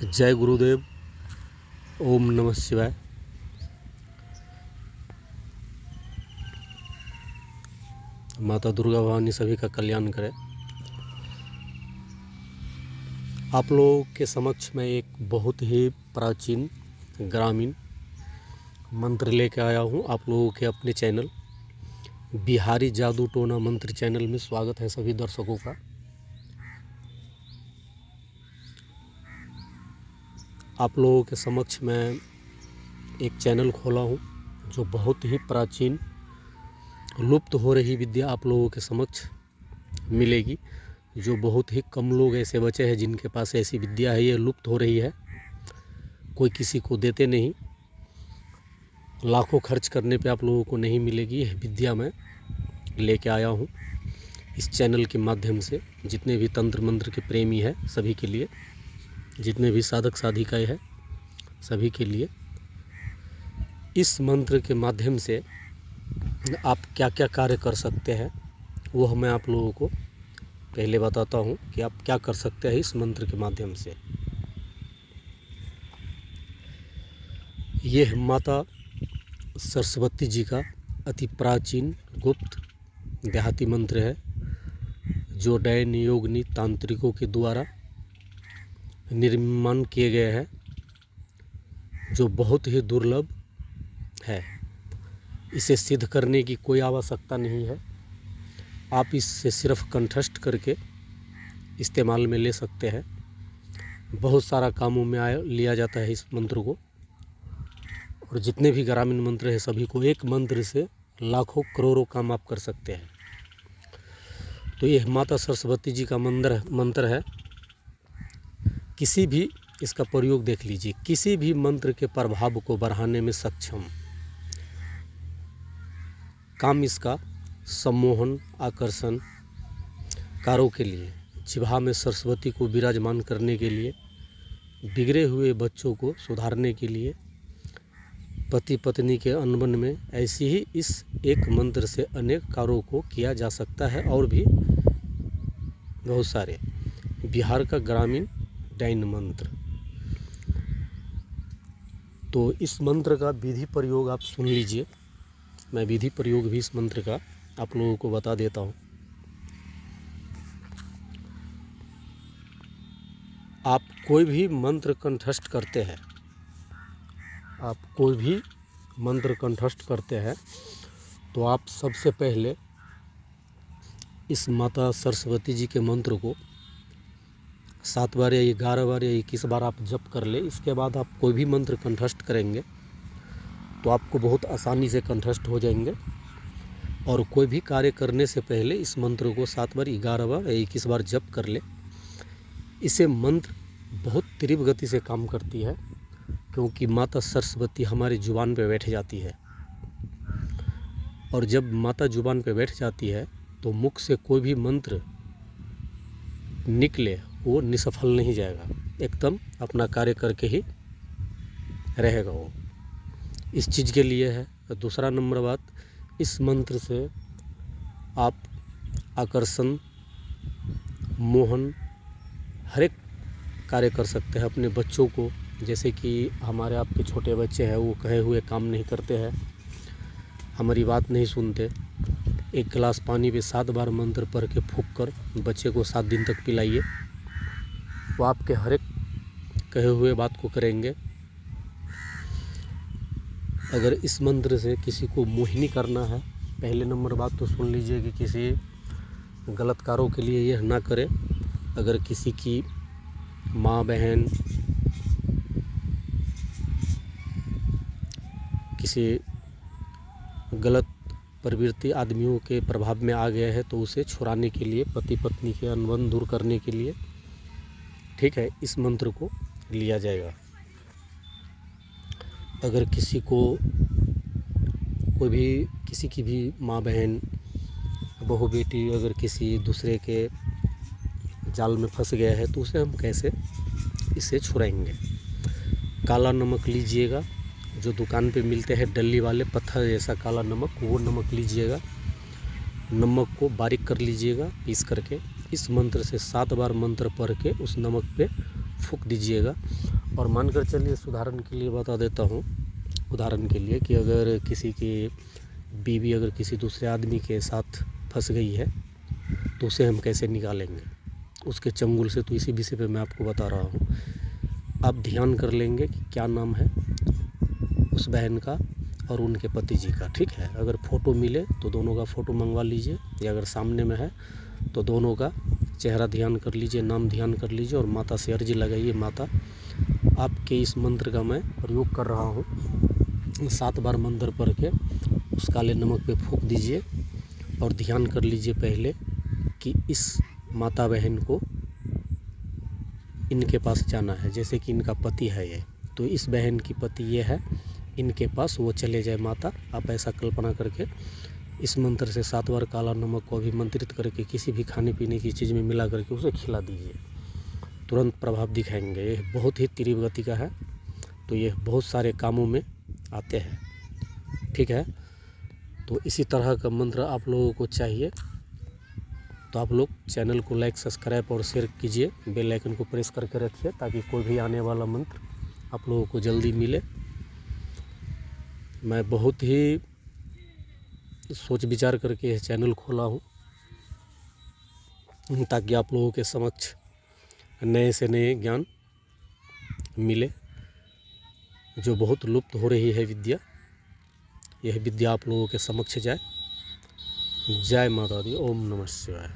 जय गुरुदेव। ओम नमः शिवाय। माता दुर्गा भवानी सभी का कल्याण करे। आप लोगों के समक्ष मैं एक बहुत ही प्राचीन ग्रामीण मंत्र लेके आया हूँ। आप लोगों के अपने चैनल बिहारी जादू टोना मंत्र चैनल में स्वागत है सभी दर्शकों का। आप लोगों के समक्ष मैं एक चैनल खोला हूँ जो बहुत ही प्राचीन लुप्त हो रही विद्या आप लोगों के समक्ष मिलेगी। जो बहुत ही कम लोग ऐसे बचे हैं जिनके पास ऐसी विद्या है। ये लुप्त हो रही है, कोई किसी को देते नहीं। लाखों खर्च करने पे आप लोगों को नहीं मिलेगी। यह विद्या मैं लेके आया हूँ इस चैनल के माध्यम से। जितने भी तंत्र मंत्र के प्रेमी हैं सभी के लिए, जितने भी साधक साधिकाएँ हैं सभी के लिए, इस मंत्र के माध्यम से आप क्या क्या कार्य कर सकते हैं वो मैं आप लोगों को पहले बताता हूँ कि आप क्या कर सकते हैं इस मंत्र के माध्यम से। यह माता सरस्वती जी का अति प्राचीन गुप्त देहाती मंत्र है जो डैन योगिनी तांत्रिकों के द्वारा निर्माण किए गए हैं, जो बहुत ही दुर्लभ है। इसे सिद्ध करने की कोई आवश्यकता नहीं है। आप इससे सिर्फ कंठस्थ करके इस्तेमाल में ले सकते हैं। बहुत सारा कामों में लिया जाता है इस मंत्र को। और जितने भी ग्रामीण मंत्र हैं सभी को एक मंत्र से लाखों करोड़ों काम आप कर सकते हैं। तो यह माता सरस्वती जी का मंत्र है। किसी भी इसका प्रयोग देख लीजिए, किसी भी मंत्र के प्रभाव को बढ़ाने में सक्षम। काम इसका सम्मोहन आकर्षण कारों के लिए, जिह्वा में सरस्वती को विराजमान करने के लिए, बिगड़े हुए बच्चों को सुधारने के लिए, पति पत्नी के अनबन में, ऐसी ही इस एक मंत्र से अनेक कार्यों को किया जा सकता है। और भी बहुत सारे बिहार का ग्रामीण डैन मंत्र। तो इस मंत्र का विधि प्रयोग आप सुन लीजिए। मैं विधि प्रयोग भी इस मंत्र का आप लोगों को बता देता हूँ। आप कोई भी मंत्र कंठस्थ करते हैं, तो आप सबसे पहले इस माता सरस्वती जी के मंत्र को 7 बार या 11 बार या 21 बार आप जप कर ले। इसके बाद आप कोई भी मंत्र कंठस्थ करेंगे तो आपको बहुत आसानी से कंठस्थ हो जाएंगे। और कोई भी कार्य करने से पहले इस मंत्र को 7 बार 11 बार या 21 बार जप कर ले। इसे मंत्र बहुत तीव्र गति से काम करती है, क्योंकि माता सरस्वती हमारी जुबान पे बैठ जाती है। और जब माता जुबान पे बैठ जाती है तो मुख से कोई भी मंत्र निकले वो निष्फल नहीं जाएगा, एकदम अपना कार्य करके ही रहेगा वो। इस चीज़ के लिए है। दूसरा नंबर बात, इस मंत्र से आप आकर्षण, मोहन, हर एक कार्य कर सकते हैं अपने बच्चों को। जैसे कि हमारे आपके छोटे बच्चे हैं, वो कहे हुए काम नहीं करते हैं, हमारी बात नहीं सुनते। एक गिलास पानी पे 7 बार मंत्र पढ़ के फूंक कर बच्चे को 7 दिन तक पिलाइए। वो आपके हर एक कहे हुए बात को करेंगे। अगर इस मंत्र से किसी को मोहिनी करना है, पहले नंबर बात तो सुन लीजिए कि किसी गलत कार्यों के लिए यह ना करें। अगर किसी की माँ बहन, किसी गलत प्रवृत्ति आदमियों के प्रभाव में आ गया है तो उसे छुड़ाने के लिए, पति पत्नी के अनबन दूर करने के लिए, ठीक है, इस मंत्र को लिया जाएगा। अगर किसी को किसी की भी माँ बहन, बहू बेटी अगर किसी दूसरे के जाल में फंस गया है तो उसे हम कैसे इसे छुड़ाएंगे। काला नमक लीजिएगा, जो दुकान पे मिलते हैं डल्ली वाले पत्थर जैसा काला नमक, वो नमक लीजिएगा। नमक को बारीक कर लीजिएगा पीस करके। इस मंत्र से 7 बार मंत्र पढ़ के उस नमक पे फूंक दीजिएगा। और मानकर चलिए, उदाहरण के लिए बता देता हूँ, उदाहरण के लिए कि अगर किसी की बीवी अगर किसी दूसरे आदमी के साथ फंस गई है तो उसे हम कैसे निकालेंगे उसके चंगुल से, तो इसी विषय पे मैं आपको बता रहा हूँ। आप ध्यान कर लेंगे कि क्या नाम है उस बहन का और उनके पति जी का, ठीक है। अगर फ़ोटो मिले तो दोनों का फ़ोटो मंगवा लीजिए, या अगर सामने में है तो दोनों का चेहरा ध्यान कर लीजिए, नाम ध्यान कर लीजिए और माता से अर्जी लगाइए, माता आपके इस मंत्र का मैं प्रयोग कर रहा हूँ, 7 बार मंत्र पढ़ के उस काले नमक पे फूंक दीजिए और ध्यान कर लीजिए पहले कि इस माता बहन को इनके पास जाना है। जैसे कि इनका पति है ये, तो इस बहन की पति ये है, इनके पास वो चले जाए माता। आप ऐसा कल्पना करके इस मंत्र से 7 बार काला नमक को अभिमंत्रित करके किसी भी खाने पीने की चीज़ में मिला करके उसे खिला दीजिए, तुरंत प्रभाव दिखाएंगे। ये बहुत ही तीव्र गति का है, तो ये बहुत सारे कामों में आते हैं, ठीक है। तो इसी तरह का मंत्र आप लोगों को चाहिए तो आप लोग चैनल को लाइक, सब्सक्राइब और शेयर कीजिए, बेल आइकन को प्रेस करके रखिए ताकि कोई भी आने वाला मंत्र आप लोगों को जल्दी मिले। मैं बहुत ही सोच विचार करके यह चैनल खोला हूँ ताकि आप लोगों के समक्ष नए से नए ज्ञान मिले। जो बहुत लुप्त हो रही है विद्या, यह विद्या आप लोगों के समक्ष जाए। जय माता दी। ओम नमः शिवाय।